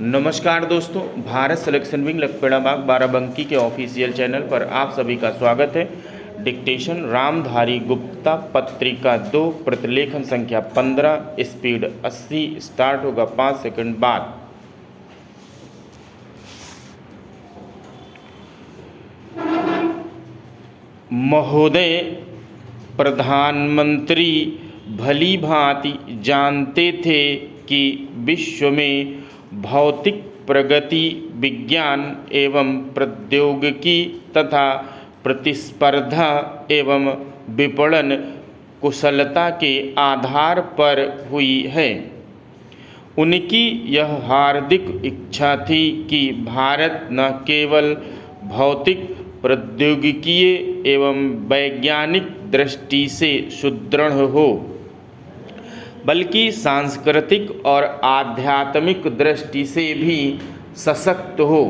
नमस्कार दोस्तों, Bharat selection wing Lakhpeda बाग बाराबंकी के ऑफिशियल चैनल पर आप सभी का स्वागत है। डिक्टेशन रामधारी गुप्ता, पत्रिका 2, प्रतिलेखन संख्या 15, स्पीड 80, स्टार्ट होगा 5 सेकंड बाद। महोदय प्रधानमंत्री भली भांति जानते थे कि विश्व में भौतिक प्रगति, विज्ञान एवं प्रौद्योगिकी तथा प्रतिस्पर्धा एवं विपणन कुशलता के आधार पर हुई है। उनकी यह हार्दिक इच्छा थी कि भारत न केवल भौतिक, प्रौद्योगिकीय एवं वैज्ञानिक दृष्टि से सुदृढ़ हो, बल्कि सांस्कृतिक और आध्यात्मिक दृष्टि से भी सशक्त हो।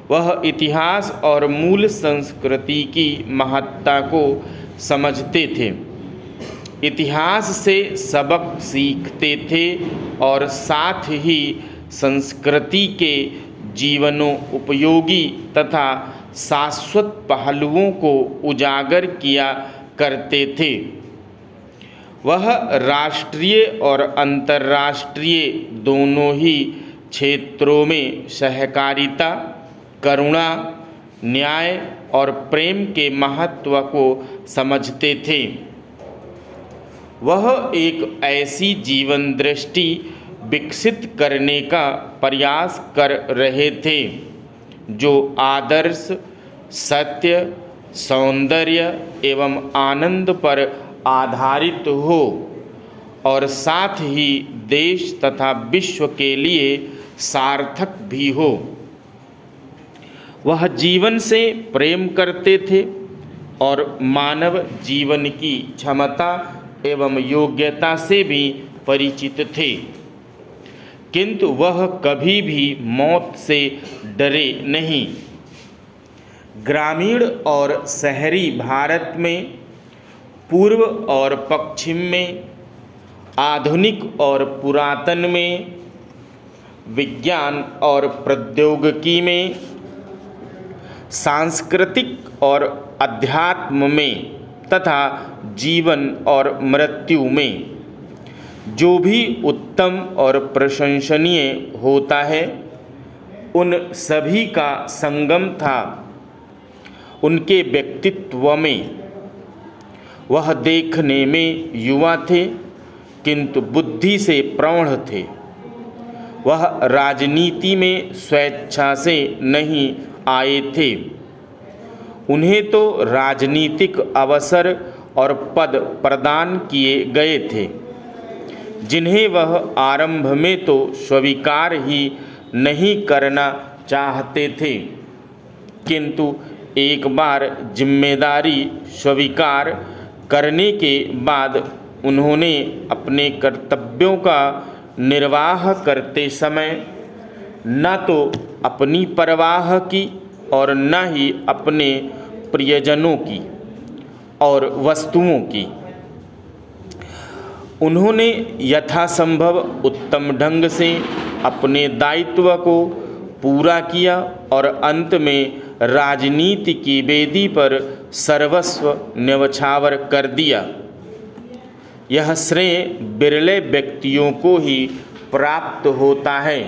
वह इतिहास और मूल संस्कृति की महत्ता को समझते थे, इतिहास से सबक सीखते थे और साथ ही संस्कृति के जीवनों उपयोगी तथा शाश्वत पहलुओं को उजागर किया करते थे। वह राष्ट्रीय और अंतर्राष्ट्रीय दोनों ही क्षेत्रों में सहकारिता, करुणा, न्याय और प्रेम के महत्व को समझते थे। वह एक ऐसी जीवन दृष्टि विकसित करने का प्रयास कर रहे थे जो आदर्श, सत्य, सौंदर्य एवं आनंद पर आधारित हो और साथ ही देश तथा विश्व के लिए सार्थक भी हो। वह जीवन से प्रेम करते थे और मानव जीवन की क्षमता एवं योग्यता से भी परिचित थे, किंतु वह कभी भी मौत से डरे नहीं। ग्रामीण और शहरी भारत में, पूर्व और पश्चिम में, आधुनिक और पुरातन में, विज्ञान और प्रौद्योगिकी में, सांस्कृतिक और अध्यात्म में तथा जीवन और मृत्यु में जो भी उत्तम और प्रशंसनीय होता है, उन सभी का संगम था उनके व्यक्तित्व में। वह देखने में युवा थे किंतु बुद्धि से प्रौढ़ थे। वह राजनीति में स्वेच्छा से नहीं आए थे। उन्हें तो राजनीतिक अवसर और पद प्रदान किए गए थे जिन्हें वह आरंभ में तो स्वीकार ही नहीं करना चाहते थे, किंतु एक बार जिम्मेदारी स्वीकार करने के बाद उन्होंने अपने कर्तव्यों का निर्वाह करते समय न तो अपनी परवाह की और न ही अपने प्रियजनों की और वस्तुओं की। उन्होंने यथासंभव उत्तम ढंग से अपने दायित्व को पूरा किया और अंत में राजनीति की वेदी पर सर्वस्व न्यौछावर कर दिया। यह श्रेय बिरले व्यक्तियों को ही प्राप्त होता है।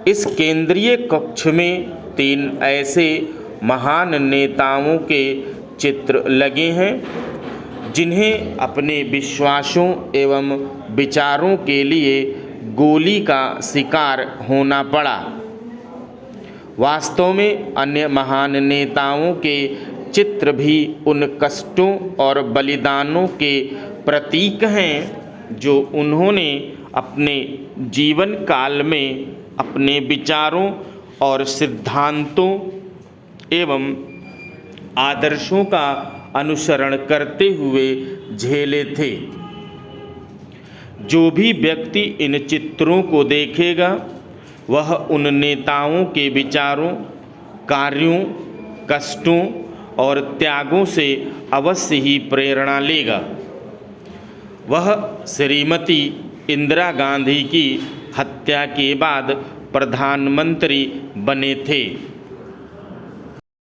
इस केंद्रीय कक्ष में 3 ऐसे महान नेताओं के चित्र लगे हैं जिन्हें अपने विश्वासों एवं विचारों के लिए गोली का शिकार होना पड़ा। वास्तव में अन्य महान नेताओं के चित्र भी उन कष्टों और बलिदानों के प्रतीक हैं जो उन्होंने अपने जीवन काल में अपने विचारों और सिद्धांतों एवं आदर्शों का अनुसरण करते हुए झेले थे। जो भी व्यक्ति इन चित्रों को देखेगा वह उन नेताओं के विचारों, कार्यों, कष्टों और त्यागों से अवश्य ही प्रेरणा लेगा। वह श्रीमती इंदिरा गांधी की हत्या के बाद प्रधानमंत्री बने थे।